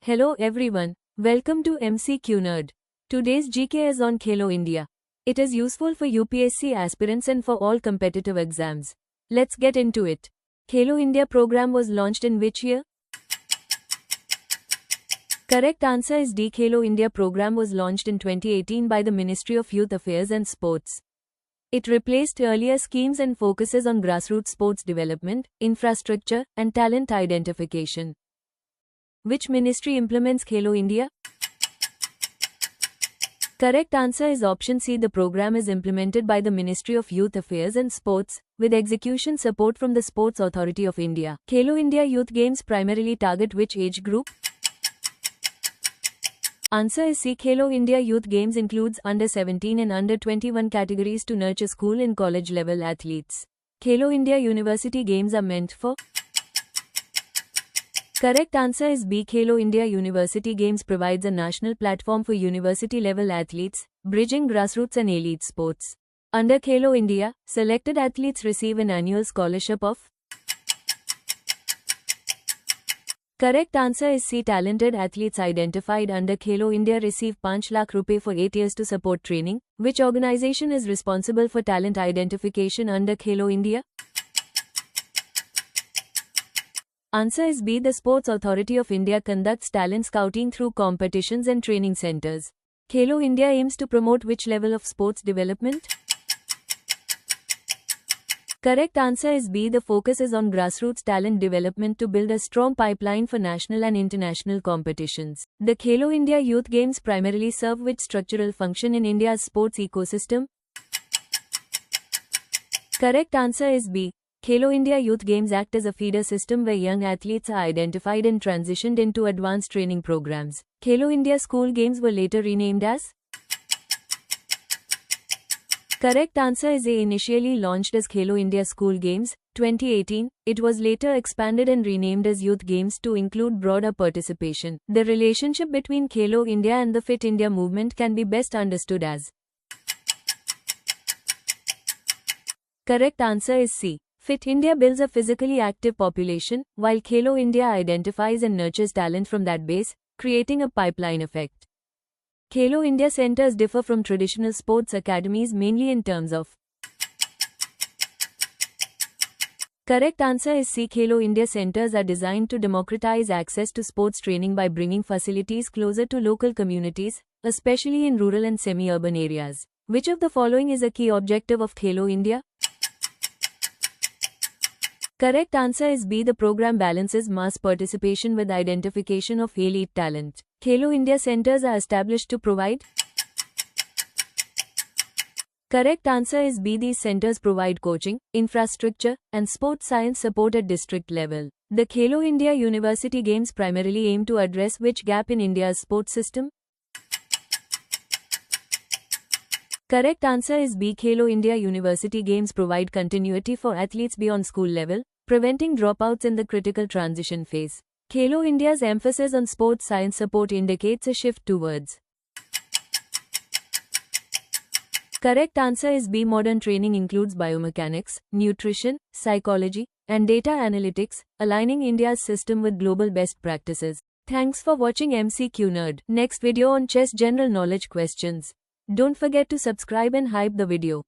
Hello everyone, welcome to MCQ Nerd. Today's GK is on Khelo India. It is useful for UPSC aspirants and for all competitive exams. Let's get into it. Khelo India program was launched in which year? Correct answer is D. Khelo India program was launched in 2018 by the Ministry of Youth Affairs and Sports. It replaced earlier schemes and focuses on grassroots sports development, infrastructure, and talent identification. Which ministry implements Khelo India? Correct answer is option C. The program is implemented by the Ministry of Youth Affairs and Sports, with execution support from the Sports Authority of India. Khelo India Youth Games primarily target which age group? Answer is C. Khelo India Youth Games includes under 17 and under 21 categories to nurture school and college level athletes. Khelo India University Games are meant for? Correct answer is B. Khelo India University Games provides a national platform for university level athletes, bridging grassroots and elite sports. Under Khelo India, selected athletes receive an annual scholarship of? Correct answer is C. Talented athletes identified under Khelo India receive 5 lakh rupees for 8 years to support training. Which organization is responsible for talent identification under Khelo India? Answer is B. The Sports Authority of India conducts talent scouting through competitions and training centers. Khelo India aims to promote which level of sports development? Correct answer is B. The focus is on grassroots talent development to build a strong pipeline for national and international competitions. The Khelo India Youth Games primarily serve which structural function in India's sports ecosystem? Correct answer is B. Khelo India Youth Games act as a feeder system where young athletes are identified and transitioned into advanced training programs. Khelo India School Games were later renamed as? Correct answer is A. Initially launched as Khelo India School Games, 2018, it was later expanded and renamed as Youth Games to include broader participation. The relationship between Khelo India and the Fit India movement can be best understood as? Correct answer is C. Fit India builds a physically active population, while Khelo India identifies and nurtures talent from that base, creating a pipeline effect. Khelo India centers differ from traditional sports academies mainly in terms of? Correct answer is C. Khelo India centers are designed to democratize access to sports training by bringing facilities closer to local communities, especially in rural and semi-urban areas. Which of the following is a key objective of Khelo India? Correct answer is B. The program balances mass participation with identification of elite talent. Khelo India centers are established to provide? Correct answer is B. These centers provide coaching, infrastructure, and sports science support at district level. The Khelo India University Games primarily aim to address which gap in India's sports system? Correct answer is B. Khelo India University Games provide continuity for athletes beyond school level, preventing dropouts in the critical transition phase. Khelo India's emphasis on sports science support indicates a shift towards? Correct answer is B. Modern training includes biomechanics, nutrition, psychology, and data analytics, aligning India's system with global best practices. Thanks for watching MCQ Nerd. Next video on chess general knowledge questions. Don't forget to subscribe and hype the video.